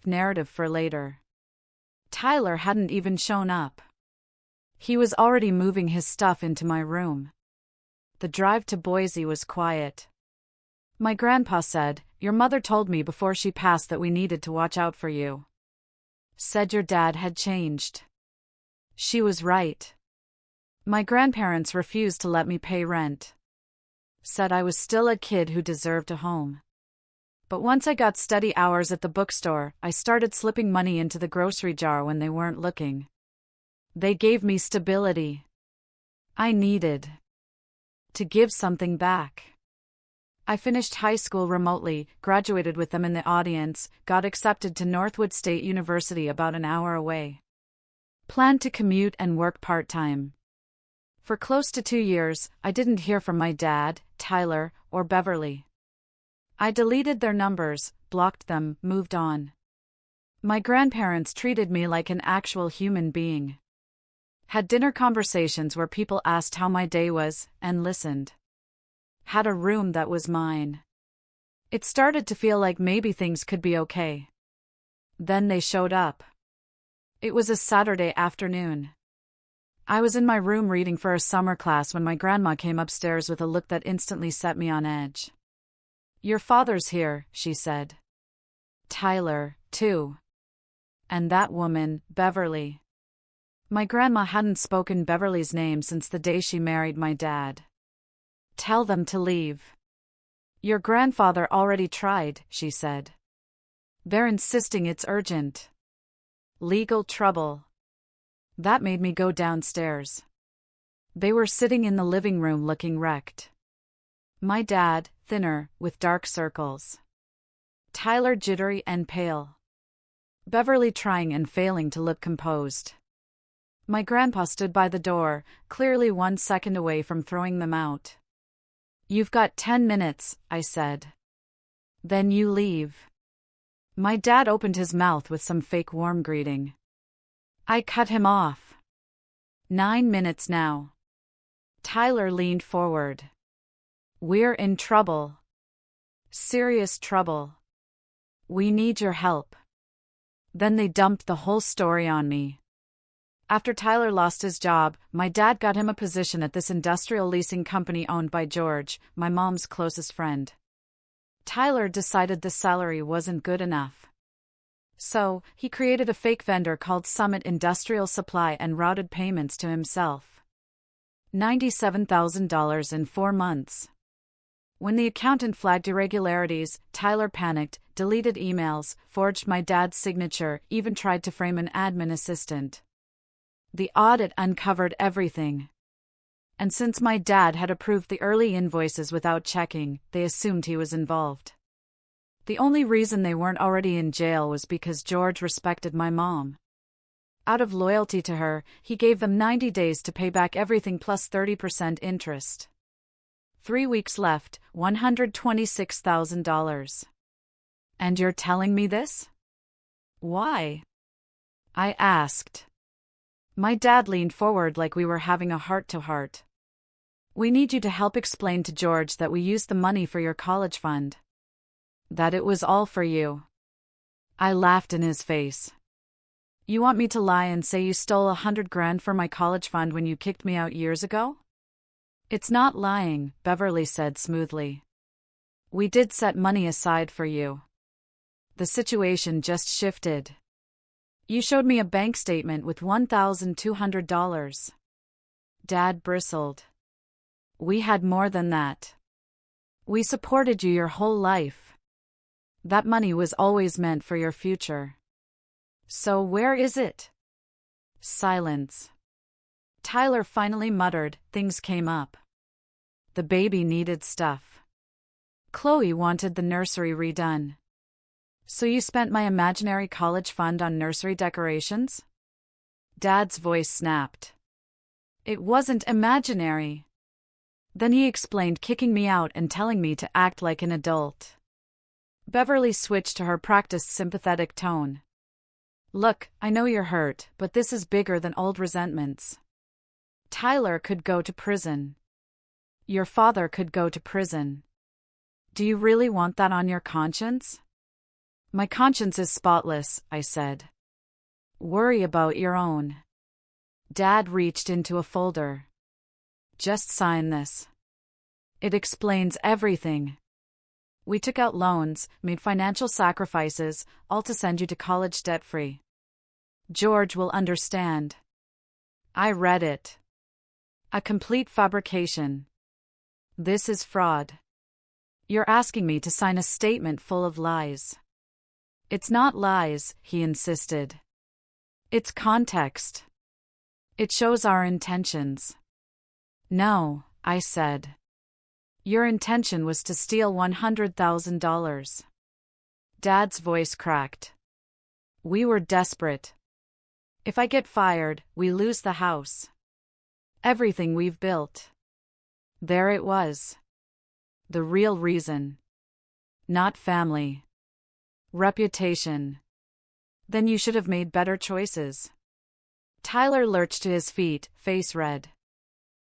narrative for later. Tyler hadn't even shown up. He was already moving his stuff into my room. The drive to Boise was quiet. My grandpa said, "Your mother told me before she passed that we needed to watch out for you. Said your dad had changed." She was right. My grandparents refused to let me pay rent. Said I was still a kid who deserved a home. But once I got steady hours at the bookstore, I started slipping money into the grocery jar when they weren't looking. They gave me stability. I needed to give something back. I finished high school remotely, graduated with them in the audience, got accepted to Northwood State University about an hour away. Planned to commute and work part-time. For close to 2 years, I didn't hear from my dad, Tyler, or Beverly. I deleted their numbers, blocked them, moved on. My grandparents treated me like an actual human being. Had dinner conversations where people asked how my day was, and listened. Had a room that was mine. It started to feel like maybe things could be okay. Then they showed up. It was a Saturday afternoon. I was in my room reading for a summer class when my grandma came upstairs with a look that instantly set me on edge. "Your father's here," she said. Tyler, too. And that woman, Beverly. My grandma hadn't spoken Beverly's name since the day she married my dad. "Tell them to leave. Your grandfather already tried," she said. "They're insisting it's urgent. Legal trouble." That made me go downstairs. They were sitting in the living room looking wrecked. My dad, thinner, with dark circles. Tyler jittery and pale. Beverly trying and failing to look composed. My grandpa stood by the door, clearly 1 second away from throwing them out. "You've got 10 minutes, I said. Then you leave." My dad opened his mouth with some fake warm greeting. I cut him off. 9 minutes now. Tyler leaned forward. "We're in trouble. Serious trouble. We need your help." Then they dumped the whole story on me. After Tyler lost his job, my dad got him a position at this industrial leasing company owned by George, my mom's closest friend. Tyler decided the salary wasn't good enough. So, he created a fake vendor called Summit Industrial Supply and routed payments to himself. $97,000 in 4 months. When the accountant flagged irregularities, Tyler panicked, deleted emails, forged my dad's signature, even tried to frame an admin assistant. The audit uncovered everything. And since my dad had approved the early invoices without checking, they assumed he was involved. The only reason they weren't already in jail was because George respected my mom. Out of loyalty to her, he gave them 90 days to pay back everything plus 30% interest. 3 weeks left, $126,000. "And you're telling me this? Why?" I asked. My dad leaned forward like we were having a heart-to-heart. "We need you to help explain to George that we used the money for your college fund. That it was all for you." I laughed in his face. "You want me to lie and say you stole $100,000 for my college fund when you kicked me out years ago?" "It's not lying," Beverly said smoothly. "We did set money aside for you. The situation just shifted. You showed me a bank statement with $1,200. Dad bristled. "We had more than that. We supported you your whole life. That money was always meant for your future. So where is it?" Silence. Tyler finally muttered, "Things came up. The baby needed stuff. Chloe wanted the nursery redone. So you spent my imaginary college fund on nursery decorations?" Dad's voice snapped. "It wasn't imaginary." Then he explained, kicking me out and telling me to act like an adult. Beverly switched to her practiced sympathetic tone. "Look, I know you're hurt, but this is bigger than old resentments. Tyler could go to prison. Your father could go to prison. Do you really want that on your conscience? My conscience is spotless, I said. Worry about your own. Dad reached into a folder. Just sign this. It explains everything. We took out loans, made financial sacrifices, all to send you to college debt-free. George will understand. I read it. A complete fabrication. This is fraud. You're asking me to sign a statement full of lies. It's not lies, he insisted. It's context. It shows our intentions. No, I said. Your intention was to steal $100,000. Dad's voice cracked. We were desperate. If I get fired, we lose the house. Everything we've built. There it was. The real reason. Not family. Reputation. Then you should have made better choices. Tyler lurched to his feet, face red.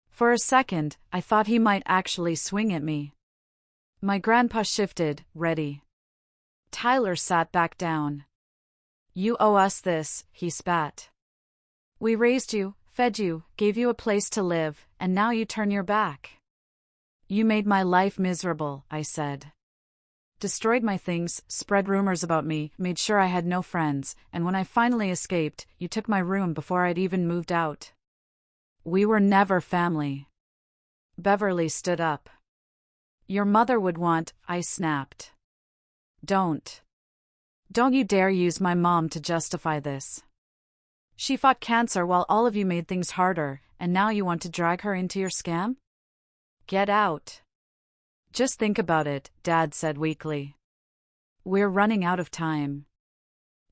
For a second, I thought he might actually swing at me. My grandpa shifted, ready. Tyler sat back down. You owe us this, he spat. We raised you, fed you, gave you a place to live, and now you turn your back. You made my life miserable, I said. Destroyed my things, spread rumors about me, made sure I had no friends, and when I finally escaped, you took my room before I'd even moved out. We were never family. Beverly stood up. Your mother would want, I snapped. Don't you dare use my mom to justify this. She fought cancer while all of you made things harder, and now you want to drag her into your scam? Get out. Just think about it, Dad said weakly. We're running out of time.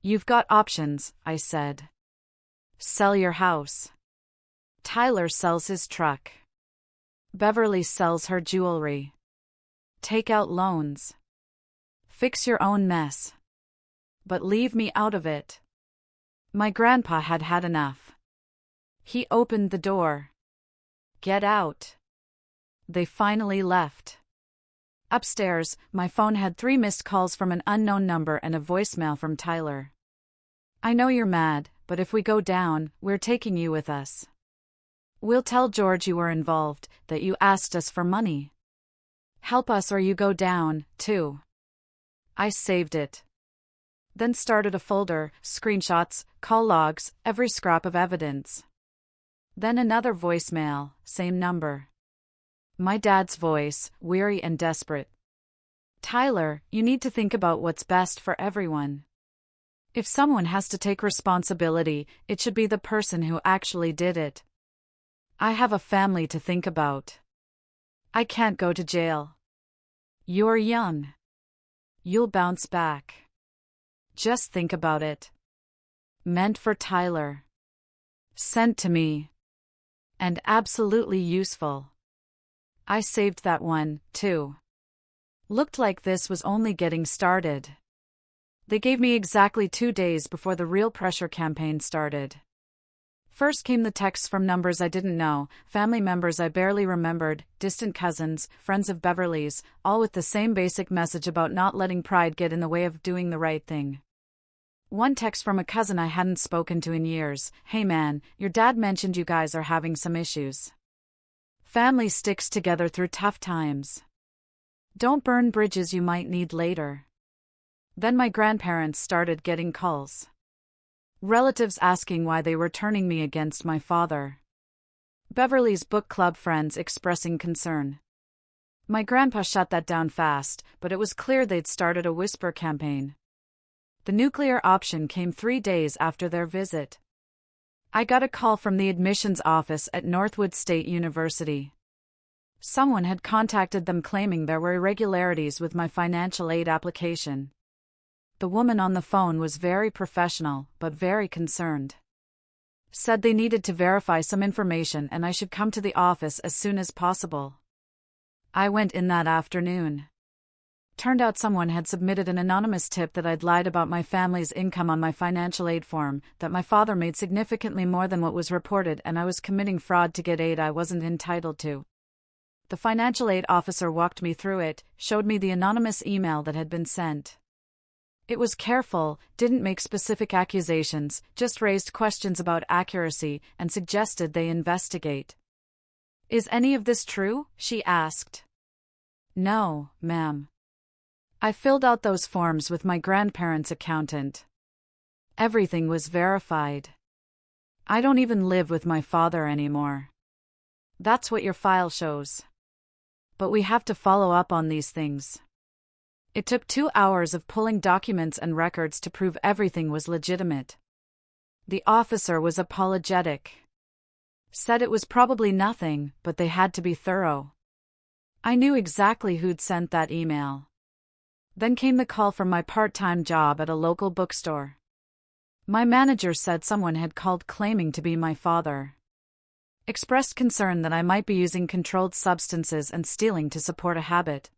You've got options, I said. Sell your house. Tyler sells his truck. Beverly sells her jewelry. Take out loans. Fix your own mess. But leave me out of it. My grandpa had had enough. He opened the door. Get out. They finally left. Upstairs, my phone had 3 missed calls from an unknown number and a voicemail from Tyler. I know you're mad, but if we go down, we're taking you with us. We'll tell George you were involved, that you asked us for money. Help us or you go down, too. I saved it. Then started a folder, screenshots, call logs, every scrap of evidence. Then another voicemail, same number. My dad's voice, weary and desperate. Tyler, you need to think about what's best for everyone. If someone has to take responsibility, it should be the person who actually did it. I have a family to think about. I can't go to jail. You're young. You'll bounce back. Just think about it. Meant for Tyler. Sent to me. And absolutely useful. I saved that one, too. Looked like this was only getting started. They gave me exactly 2 days before the real pressure campaign started. First came the texts from numbers I didn't know, family members I barely remembered, distant cousins, friends of Beverly's, all with the same basic message about not letting pride get in the way of doing the right thing. One text from a cousin I hadn't spoken to in years. Hey man, your dad mentioned you guys are having some issues. Family sticks together through tough times. Don't burn bridges you might need later. Then my grandparents started getting calls. Relatives asking why they were turning me against my father. Beverly's book club friends expressing concern. My grandpa shut that down fast, but it was clear they'd started a whisper campaign. The nuclear option came 3 days after their visit. I got a call from the admissions office at Northwood State University. Someone had contacted them claiming there were irregularities with my financial aid application. The woman on the phone was very professional, but very concerned. Said they needed to verify some information and I should come to the office as soon as possible. I went in that afternoon. Turned out someone had submitted an anonymous tip that I'd lied about my family's income on my financial aid form, that my father made significantly more than what was reported and I was committing fraud to get aid I wasn't entitled to. The financial aid officer walked me through it, showed me the anonymous email that had been sent. It was careful, didn't make specific accusations, just raised questions about accuracy and suggested they investigate. "Is any of this true?" she asked. "No, ma'am. I filled out those forms with my grandparents' accountant. Everything was verified. I don't even live with my father anymore. That's what your file shows. But we have to follow up on these things." It took 2 hours of pulling documents and records to prove everything was legitimate. The officer was apologetic. Said it was probably nothing, but they had to be thorough. I knew exactly who'd sent that email. Then came the call from my part-time job at a local bookstore. My manager said someone had called claiming to be my father. Expressed concern that I might be using controlled substances and stealing to support a habit.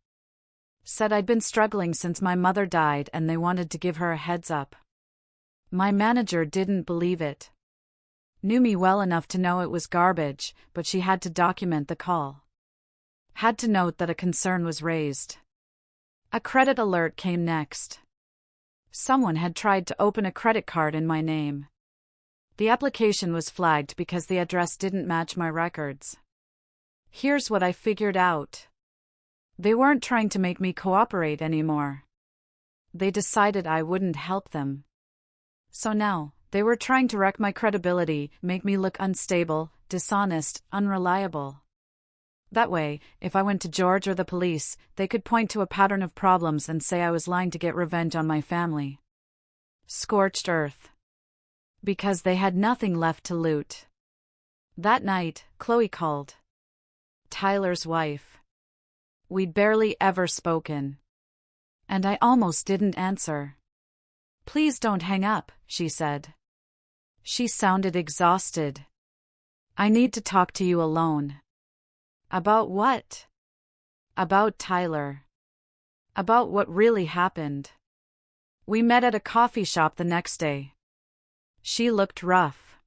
Said I'd been struggling since my mother died and they wanted to give her a heads up. My manager didn't believe it. Knew me well enough to know it was garbage, but she had to document the call. Had to note that a concern was raised. A credit alert came next. Someone had tried to open a credit card in my name. The application was flagged because the address didn't match my records. Here's what I figured out. They weren't trying to make me cooperate anymore. They decided I wouldn't help them. So now, they were trying to wreck my credibility, make me look unstable, dishonest, unreliable. That way, if I went to George or the police, they could point to a pattern of problems and say I was lying to get revenge on my family. Scorched earth. Because they had nothing left to loot. That night, Chloe called. Tyler's wife. We'd barely ever spoken. And I almost didn't answer. "Please don't hang up," she said. She sounded exhausted. "I need to talk to you alone." "About what?" "About Tyler. About what really happened." We met at a coffee shop the next day. She looked rough.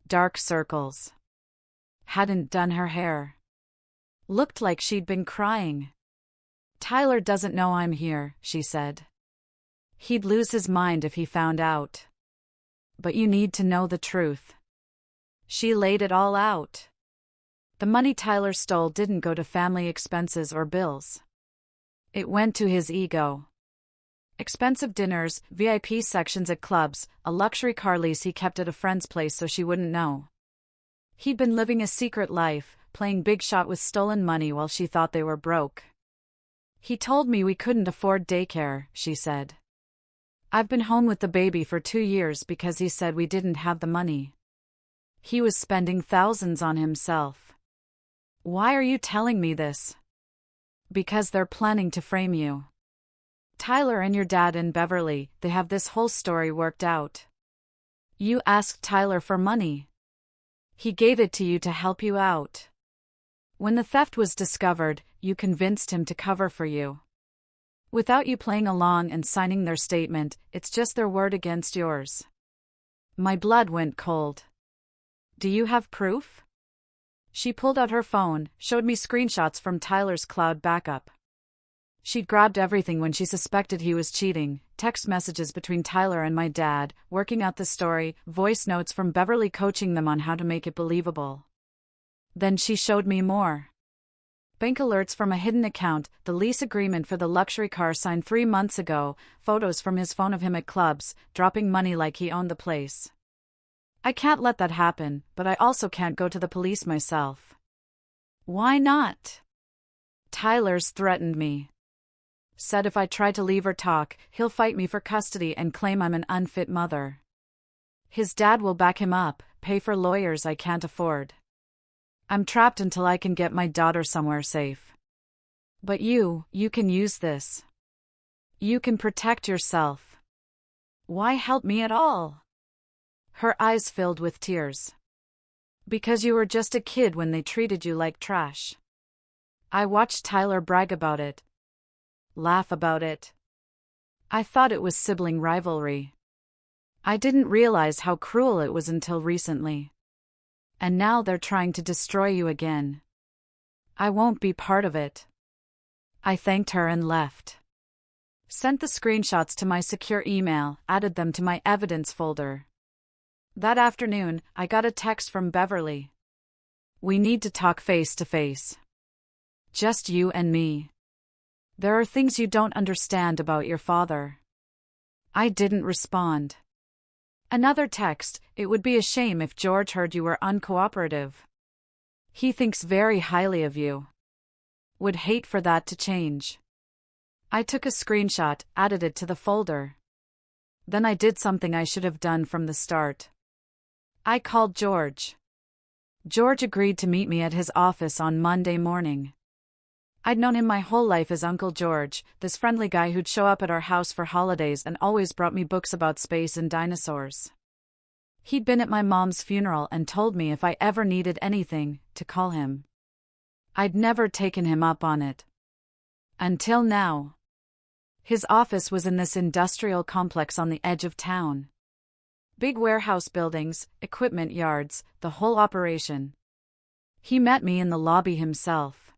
Dark circles. Hadn't done her hair. Looked like she'd been crying. "Tyler doesn't know I'm here," she said. "He'd lose his mind if he found out. But you need to know the truth." She laid it all out. The money Tyler stole didn't go to family expenses or bills. It went to his ego. Expensive dinners, VIP sections at clubs, a luxury car lease he kept at a friend's place so she wouldn't know. He'd been living a secret life, playing big shot with stolen money while she thought they were broke. "He told me we couldn't afford daycare," she said. "I've been home with the baby for 2 years because he said we didn't have the money. He was spending thousands on himself." "Why are you telling me this?" "Because they're planning to frame you. Tyler and your dad in Beverly, they have this whole story worked out. You asked Tyler for money. He gave it to you to help you out. When the theft was discovered, you convinced him to cover for you. Without you playing along and signing their statement, it's just their word against yours." My blood went cold. "Do you have proof?" She pulled out her phone, showed me screenshots from Tyler's cloud backup. She'd grabbed everything when she suspected he was cheating, text messages between Tyler and my dad, working out the story, voice notes from Beverly coaching them on how to make it believable. Then she showed me more. Bank alerts from a hidden account, the lease agreement for the luxury car signed 3 months ago, photos from his phone of him at clubs, dropping money like he owned the place. I can't let that happen, but I also can't go to the police myself. "Why not?" "Tyler's threatened me. Said if I try to leave or talk, he'll fight me for custody and claim I'm an unfit mother. His dad will back him up, pay for lawyers I can't afford. I'm trapped until I can get my daughter somewhere safe. But you can use this. You can protect yourself. Why help me at all?" Her eyes filled with tears. "Because you were just a kid when they treated you like trash. I watched Tyler brag about it. Laugh about it. I thought it was sibling rivalry. I didn't realize how cruel it was until recently. And now they're trying to destroy you again. I won't be part of it." I thanked her and left. Sent the screenshots to my secure email, added them to my evidence folder. That afternoon, I got a text from Beverly. We need to talk face to face. Just you and me. There are things you don't understand about your father. I didn't respond. Another text, it would be a shame if George heard you were uncooperative. He thinks very highly of you. Would hate for that to change. I took a screenshot, added it to the folder. Then I did something I should have done from the start. I called George. George agreed to meet me at his office on Monday morning. I'd known him my whole life as Uncle George, this friendly guy who'd show up at our house for holidays and always brought me books about space and dinosaurs. He'd been at my mom's funeral and told me if I ever needed anything, to call him. I'd never taken him up on it. Until now. His office was in this industrial complex on the edge of town. Big warehouse buildings, equipment yards, the whole operation. He met me in the lobby himself.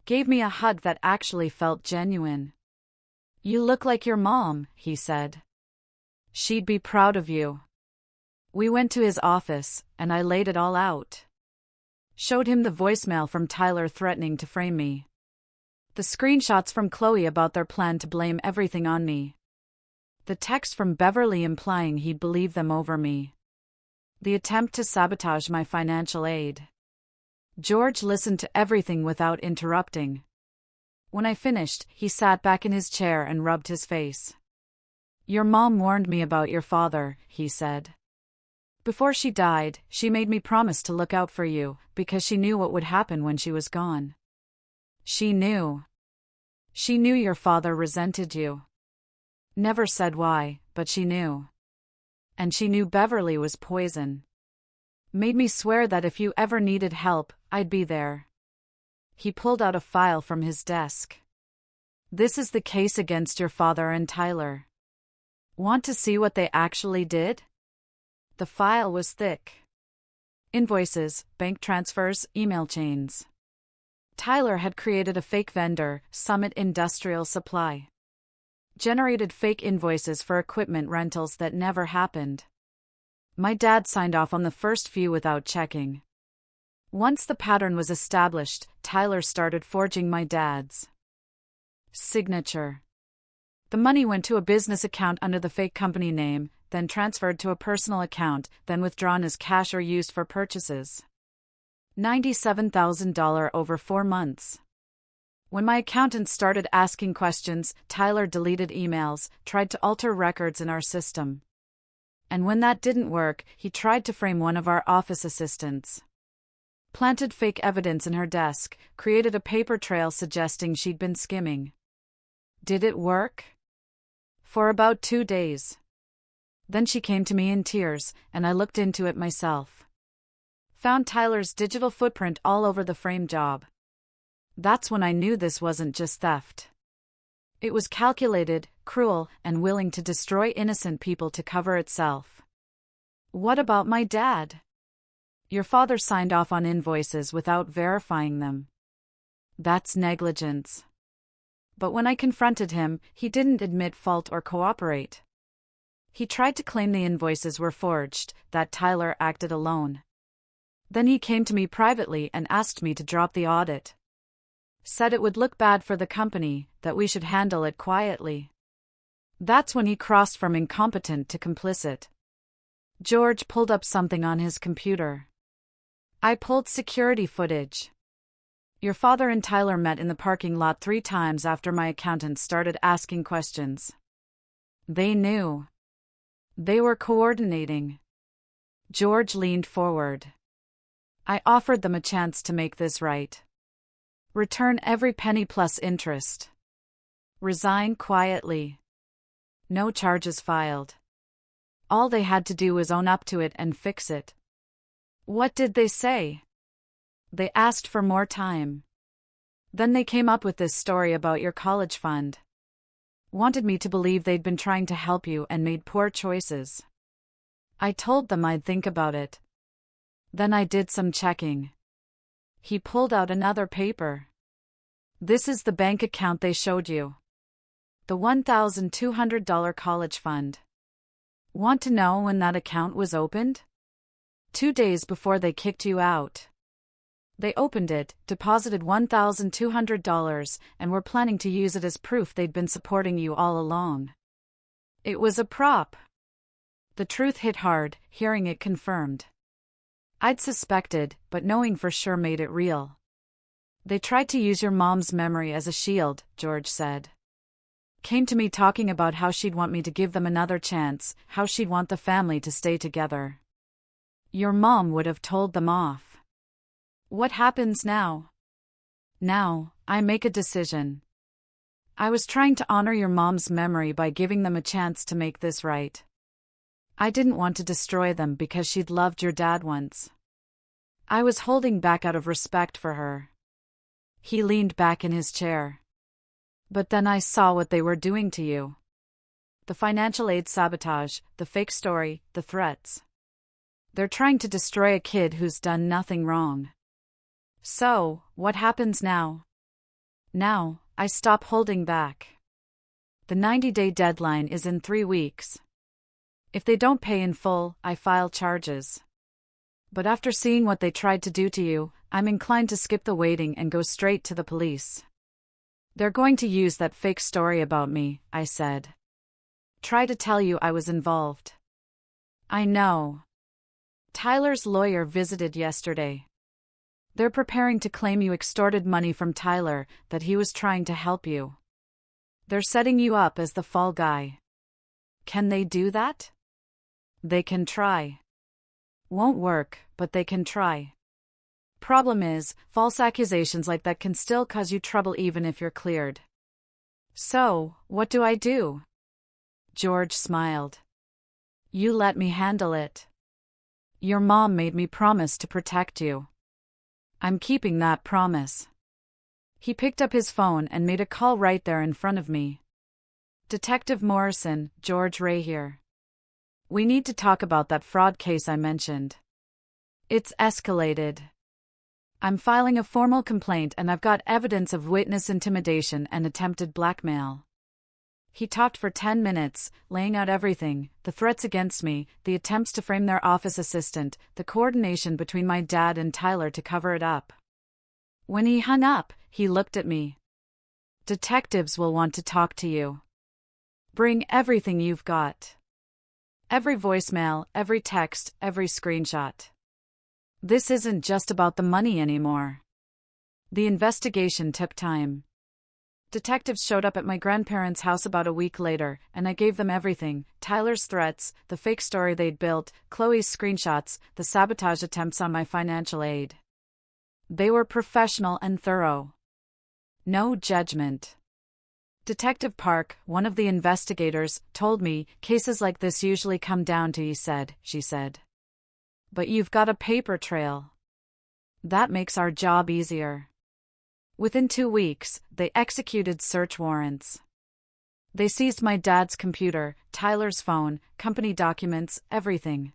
Gave me a hug that actually felt genuine. You look like your mom, he said. She'd be proud of you. We went to his office, and I laid it all out. Showed him the voicemail from Tyler threatening to frame me. The screenshots from Chloe about their plan to blame everything on me. The text from Beverly implying he'd believe them over me. The attempt to sabotage my financial aid. George listened to everything without interrupting. When I finished, he sat back in his chair and rubbed his face. Your mom warned me about your father, he said. Before she died, she made me promise to look out for you, because she knew what would happen when she was gone. She knew. She knew your father resented you. Never said why, but she knew. And she knew Beverly was poison. Made me swear that if you ever needed help, I'd be there. He pulled out a file from his desk. This is the case against your father and Tyler. Want to see what they actually did? The file was thick. Invoices, bank transfers, email chains. Tyler had created a fake vendor, Summit Industrial Supply. Generated fake invoices for equipment rentals that never happened. My dad signed off on the first few without checking. Once the pattern was established, Tyler started forging my dad's signature. The money went to a business account under the fake company name, then transferred to a personal account, then withdrawn as cash or used for purchases. $97,000 over 4 months. When my accountant started asking questions, Tyler deleted emails, tried to alter records in our system. And when that didn't work, he tried to frame one of our office assistants. Planted fake evidence in her desk, created a paper trail suggesting she'd been skimming. Did it work? For about 2 days. Then she came to me in tears, and I looked into it myself. Found Tyler's digital footprint all over the frame job. That's when I knew this wasn't just theft. It was calculated, cruel, and willing to destroy innocent people to cover itself. What about my dad? Your father signed off on invoices without verifying them. That's negligence. But when I confronted him, he didn't admit fault or cooperate. He tried to claim the invoices were forged, that Tyler acted alone. Then he came to me privately and asked me to drop the audit. Said it would look bad for the company, that we should handle it quietly. That's when he crossed from incompetent to complicit. George pulled up something on his computer. I pulled security footage. Your father and Tyler met in the parking lot 3 times after my accountant started asking questions. They knew. They were coordinating. George leaned forward. I offered them a chance to make this right. Return every penny plus interest. Resign quietly. No charges filed. All they had to do was own up to it and fix it. What did they say? They asked for more time. Then they came up with this story about your college fund. Wanted me to believe they'd been trying to help you and made poor choices. I told them I'd think about it. Then I did some checking. He pulled out another paper. This is the bank account they showed you. the $1,200 college fund. Want to know when that account was opened? 2 days before they kicked you out. They opened it, deposited $1,200, and were planning to use it as proof they'd been supporting you all along. It was a prop. The truth hit hard, hearing it confirmed. I'd suspected, but knowing for sure made it real. They tried to use your mom's memory as a shield, George said. Came to me talking about how she'd want me to give them another chance, how she'd want the family to stay together. Your mom would have told them off. What happens now? Now, I make a decision. I was trying to honor your mom's memory by giving them a chance to make this right. I didn't want to destroy them because she'd loved your dad once. I was holding back out of respect for her. He leaned back in his chair. But then I saw what they were doing to you. The financial aid sabotage, the fake story, the threats. They're trying to destroy a kid who's done nothing wrong. So, what happens now? Now, I stop holding back. The 90-day deadline is in 3 weeks. If they don't pay in full, I file charges. But after seeing what they tried to do to you, I'm inclined to skip the waiting and go straight to the police. They're going to use that fake story about me, I said. Try to tell you I was involved. I know. Tyler's lawyer visited yesterday. They're preparing to claim you extorted money from Tyler, that he was trying to help you. They're setting you up as the fall guy. Can they do that? They can try. Won't work, but they can try. Problem is, false accusations like that can still cause you trouble even if you're cleared. So, what do I do? George smiled. You let me handle it. Your mom made me promise to protect you. I'm keeping that promise. He picked up his phone and made a call right there in front of me. Detective Morrison, George Ray here. We need to talk about that fraud case I mentioned. It's escalated. I'm filing a formal complaint and I've got evidence of witness intimidation and attempted blackmail. He talked for 10 minutes, laying out everything, the threats against me, the attempts to frame their office assistant, the coordination between my dad and Tyler to cover it up. When he hung up, he looked at me. Detectives will want to talk to you. Bring everything you've got. Every voicemail, every text, every screenshot. This isn't just about the money anymore. The investigation took time. Detectives showed up at my grandparents' house about a week later, and I gave them everything: Tyler's threats, the fake story they'd built, Chloe's screenshots, the sabotage attempts on my financial aid. They were professional and thorough. No judgment. Detective Park, one of the investigators, told me, cases like this usually come down to she said. But you've got a paper trail. That makes our job easier. Within 2 weeks, they executed search warrants. They seized my dad's computer, Tyler's phone, company documents, everything.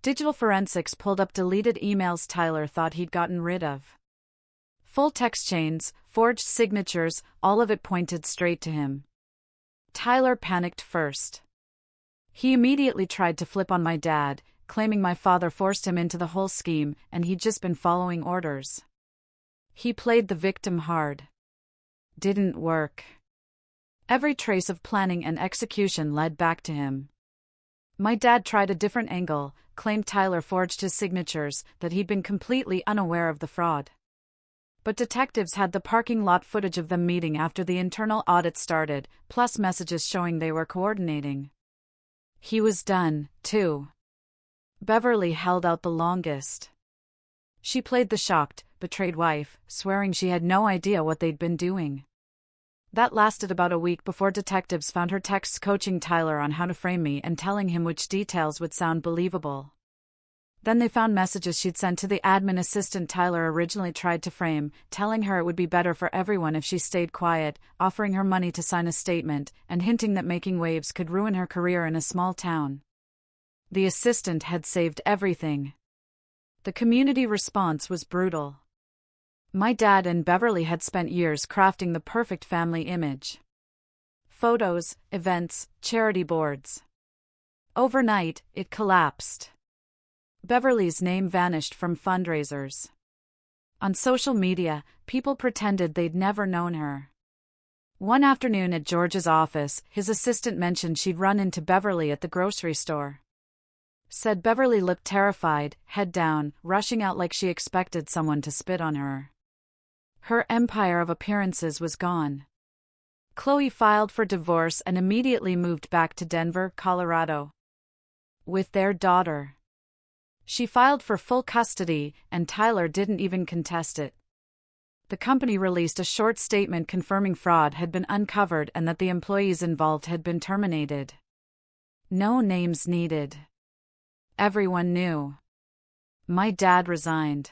Digital forensics pulled up deleted emails Tyler thought he'd gotten rid of. Full text chains, forged signatures, all of it pointed straight to him. Tyler panicked first. He immediately tried to flip on my dad, claiming my father forced him into the whole scheme and he'd just been following orders. He played the victim hard. Didn't work. Every trace of planning and execution led back to him. My dad tried a different angle, claimed Tyler forged his signatures, that he'd been completely unaware of the fraud. But detectives had the parking lot footage of them meeting after the internal audit started, plus messages showing they were coordinating. He was done, too. Beverly held out the longest. She played the shocked, betrayed wife, swearing she had no idea what they'd been doing. That lasted about a week before detectives found her texts coaching Tyler on how to frame me and telling him which details would sound believable. Then they found messages she'd sent to the admin assistant Tyler originally tried to frame, telling her it would be better for everyone if she stayed quiet, offering her money to sign a statement, and hinting that making waves could ruin her career in a small town. The assistant had saved everything. The community response was brutal. My dad and Beverly had spent years crafting the perfect family image. photos, events, charity boards. Overnight, it collapsed. Beverly's name vanished from fundraisers. On social media, people pretended they'd never known her. One afternoon at George's office, his assistant mentioned she'd run into Beverly at the grocery store. Said Beverly looked terrified, head down, rushing out like she expected someone to spit on her. Her empire of appearances was gone. Chloe filed for divorce and immediately moved back to Denver, Colorado, with their daughter. She filed for full custody, and Tyler didn't even contest it. The company released a short statement confirming fraud had been uncovered and that the employees involved had been terminated. No names needed. Everyone knew. My dad resigned.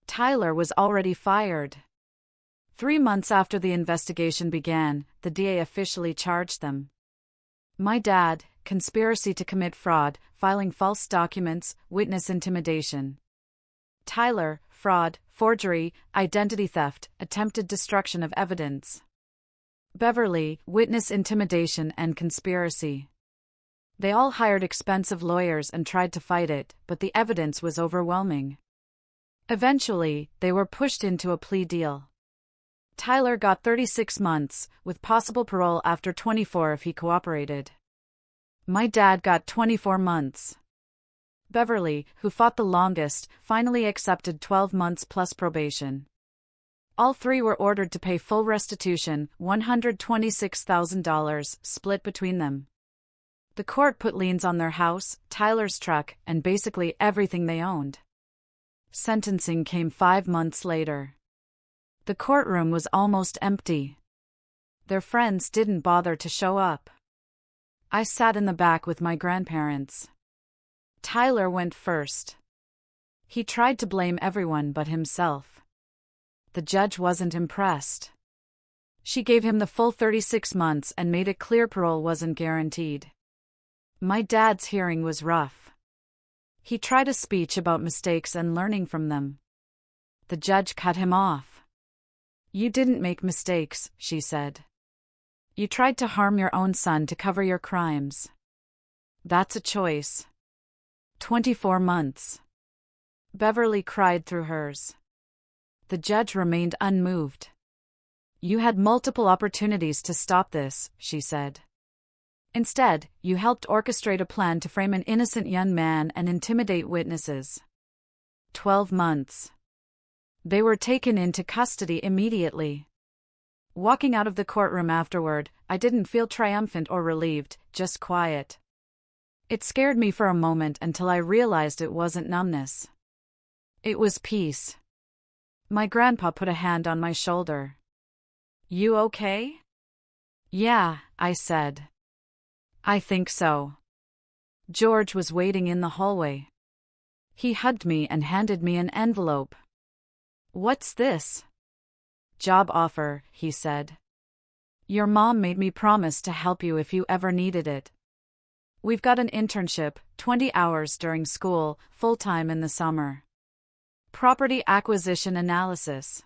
Tyler was already fired. 3 months after the investigation began, the DA officially charged them. My dad, conspiracy to commit fraud, filing false documents, witness intimidation. Tyler, fraud, forgery, identity theft, attempted destruction of evidence. Beverly, witness intimidation and conspiracy. They all hired expensive lawyers and tried to fight it, but the evidence was overwhelming. Eventually, they were pushed into a plea deal. Tyler got 36 months, with possible parole after 24 if he cooperated. My dad got 24 months. Beverly, who fought the longest, finally accepted 12 months plus probation. All three were ordered to pay full restitution, $126,000, split between them. The court put liens on their house, Tyler's truck, and basically everything they owned. Sentencing came 5 months later. The courtroom was almost empty. Their friends didn't bother to show up. I sat in the back with my grandparents. Tyler went first. He tried to blame everyone but himself. The judge wasn't impressed. She gave him the full 36 months and made it clear parole wasn't guaranteed. My dad's hearing was rough. He tried a speech about mistakes and learning from them. The judge cut him off. "You didn't make mistakes," she said. "You tried to harm your own son to cover your crimes. That's a choice." 24 months. Beverly cried through hers. The judge remained unmoved. "You had multiple opportunities to stop this," she said. "Instead, you helped orchestrate a plan to frame an innocent young man and intimidate witnesses." 12 months. They were taken into custody immediately. Walking out of the courtroom afterward, I didn't feel triumphant or relieved, just quiet. It scared me for a moment until I realized it wasn't numbness. It was peace. My grandpa put a hand on my shoulder. "You okay?" "Yeah," I said. "I think so." George was waiting in the hallway. He hugged me and handed me an envelope. "What's this?" "Job offer," he said. "Your mom made me promise to help you if you ever needed it. We've got an internship, 20 hours during school, full-time in the summer. Property acquisition analysis.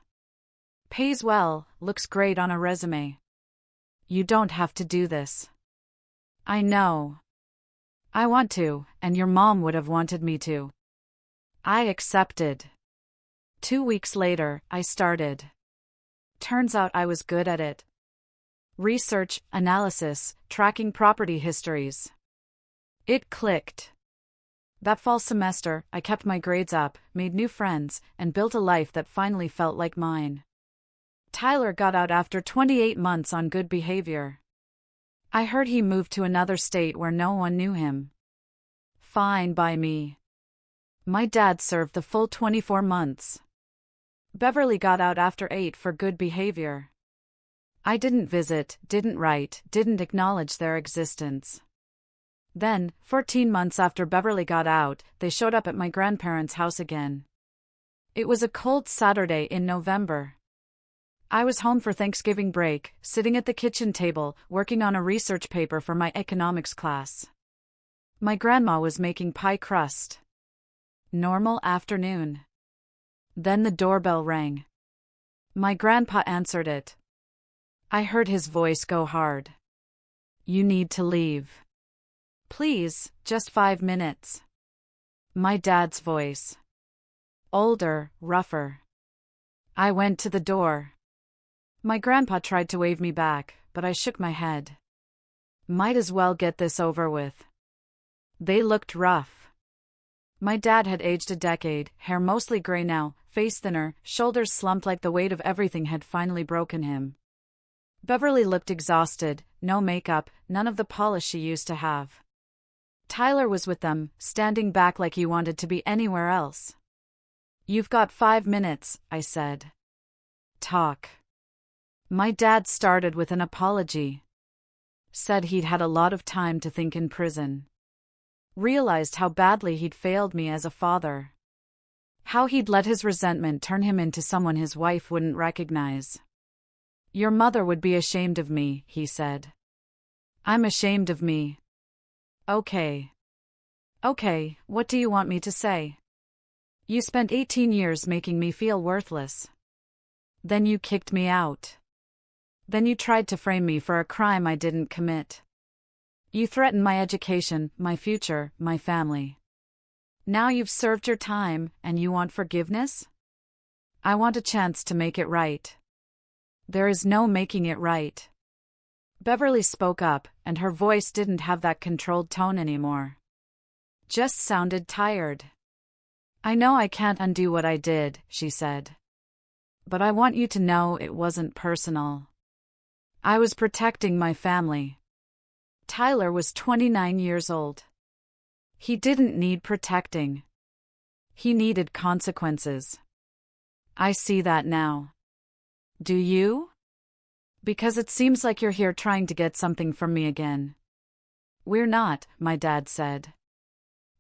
Pays well, looks great on a resume. You don't have to do this." "I know. I want to, and your mom would have wanted me to." I accepted. 2 weeks later, I started. Turns out I was good at it. Research, analysis, tracking property histories. It clicked. That fall semester, I kept my grades up, made new friends, and built a life that finally felt like mine. Tyler got out after 28 months on good behavior. I heard he moved to another state where no one knew him. Fine by me. My dad served the full 24 months. Beverly got out after 8 for good behavior. I didn't visit, didn't write, didn't acknowledge their existence. Then, 14 months after Beverly got out, they showed up at my grandparents' house again. It was a cold Saturday in November. I was home for Thanksgiving break, sitting at the kitchen table, working on a research paper for my economics class. My grandma was making pie crust. Normal afternoon. Then the doorbell rang. My grandpa answered it. I heard his voice go hard. You need to leave. Please, just 5 minutes. My dad's voice. Older, rougher. I went to the door. My grandpa tried to wave me back, but I shook my head. Might as well get this over with. They looked rough. My dad had aged a decade, hair mostly gray now, face thinner, shoulders slumped like the weight of everything had finally broken him. Beverly looked exhausted, no makeup, none of the polish she used to have. Tyler was with them, standing back like he wanted to be anywhere else. You've got 5 minutes, I said. Talk. My dad started with an apology. Said he'd had a lot of time to think in prison. Realized how badly he'd failed me as a father. How he'd let his resentment turn him into someone his wife wouldn't recognize. Your mother would be ashamed of me, he said. I'm ashamed of me. Okay. Okay, what do you want me to say? You spent 18 years making me feel worthless. Then you kicked me out. Then you tried to frame me for a crime I didn't commit. You threatened my education, my future, my family. Now you've served your time, and you want forgiveness? I want a chance to make it right. There is no making it right. Beverly spoke up, and her voice didn't have that controlled tone anymore. Just sounded tired. I know I can't undo what I did, she said. But I want you to know it wasn't personal. I was protecting my family. Tyler was 29 years old. He didn't need protecting. He needed consequences. I see that now. Do you? Because it seems like you're here trying to get something from me again. We're not, my dad said.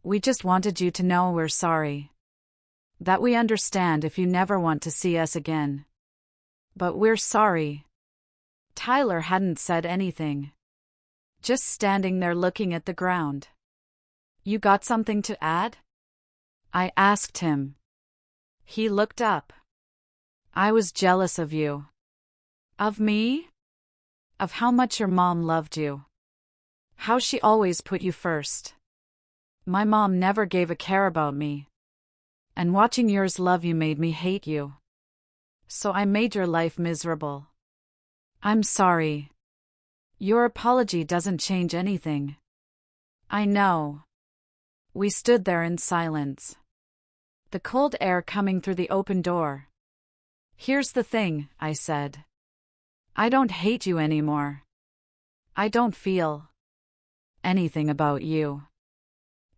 We just wanted you to know we're sorry. That we understand if you never want to see us again. But we're sorry. Tyler hadn't said anything. Just standing there looking at the ground. You got something to add? I asked him. He looked up. I was jealous of you. Of me? Of how much your mom loved you. How she always put you first. My mom never gave a care about me. And watching yours love you made me hate you. So I made your life miserable. I'm sorry. Your apology doesn't change anything. I know. We stood there in silence. The cold air coming through the open door. Here's the thing, I said. I don't hate you anymore. I don't feel anything about you.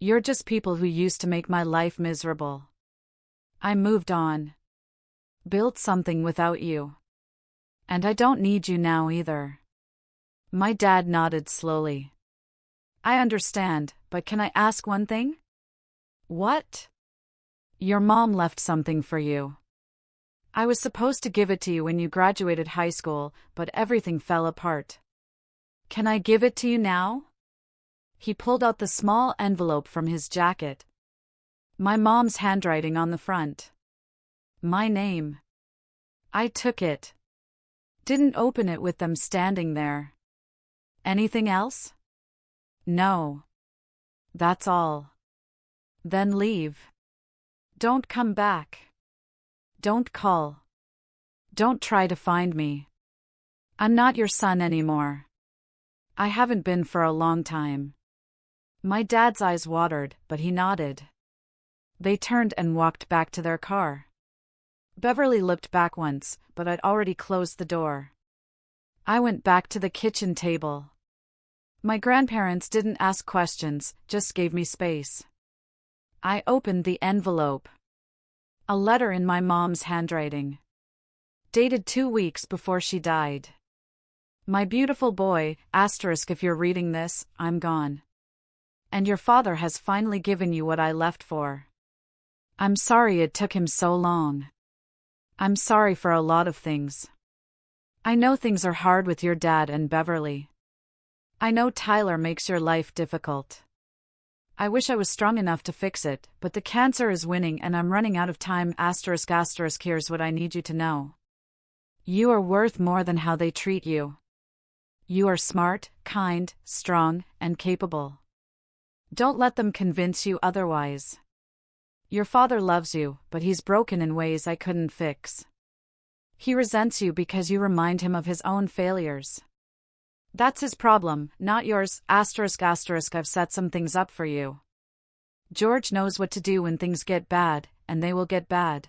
You're just people who used to make my life miserable. I moved on. Built something without you. And I don't need you now either. My dad nodded slowly. I understand, but can I ask one thing? What? Your mom left something for you. I was supposed to give it to you when you graduated high school, but everything fell apart. Can I give it to you now? He pulled out the small envelope from his jacket. My mom's handwriting on the front. My name. I took it. Didn't open it with them standing there. Anything else? No. That's all. Then leave. Don't come back. Don't call. Don't try to find me. I'm not your son anymore. I haven't been for a long time. My dad's eyes watered, but he nodded. They turned and walked back to their car. Beverly looked back once, but I'd already closed the door. I went back to the kitchen table. My grandparents didn't ask questions, just gave me space. I opened the envelope. A letter in my mom's handwriting. Dated 2 weeks before she died. My beautiful boy, asterisk if you're reading this, I'm gone. And your father has finally given you what I left for. I'm sorry it took him so long. I'm sorry for a lot of things. I know things are hard with your dad and Beverly. I know Tyler makes your life difficult. I wish I was strong enough to fix it, but the cancer is winning and I'm running out of time, asterisk asterisk. Here's what I need you to know. You are worth more than how they treat you. You are smart, kind, strong, and capable. Don't let them convince you otherwise. Your father loves you, but he's broken in ways I couldn't fix. He resents you because you remind him of his own failures. That's his problem, not yours. I've set some things up for you. George knows what to do when things get bad, and they will get bad.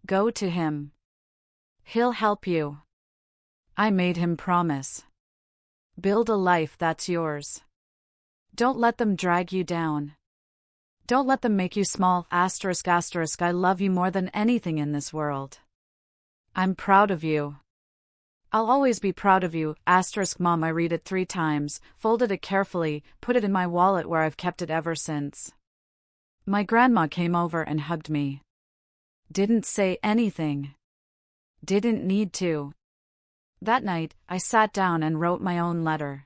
Go to him. He'll help you. I made him promise. Build a life that's yours. Don't let them drag you down. Don't let them make you small. I love you more than anything in this world. I'm proud of you. I'll always be proud of you. Mom, I read it 3 times, folded it carefully, put it in my wallet where I've kept it ever since. My grandma came over and hugged me. Didn't say anything. Didn't need to. That night, I sat down and wrote my own letter.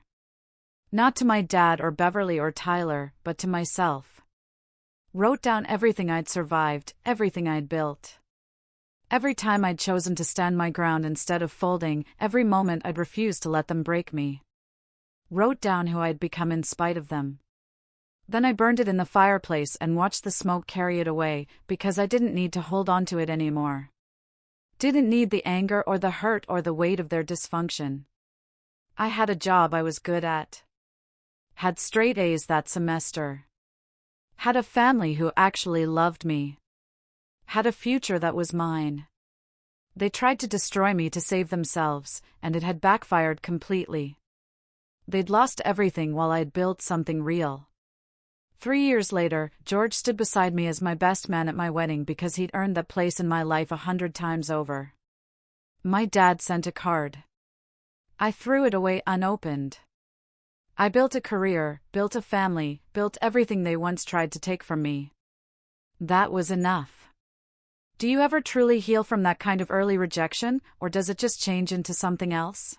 Not to my dad or Beverly or Tyler, but to myself. Wrote down everything I'd survived, everything I'd built. Every time I'd chosen to stand my ground instead of folding, every moment I'd refused to let them break me. Wrote down who I'd become in spite of them. Then I burned it in the fireplace and watched the smoke carry it away, because I didn't need to hold on to it anymore. Didn't need the anger or the hurt or the weight of their dysfunction. I had a job I was good at. Had straight A's that semester. Had a family who actually loved me. Had a future that was mine. They tried to destroy me to save themselves, and it had backfired completely. They'd lost everything while I'd built something real. 3 years later, George stood beside me as my best man at my wedding because he'd earned that place in my life 100 times over. My dad sent a card. I threw it away unopened. I built a career, built a family, built everything they once tried to take from me. That was enough. Do you ever truly heal from that kind of early rejection, or does it just change into something else?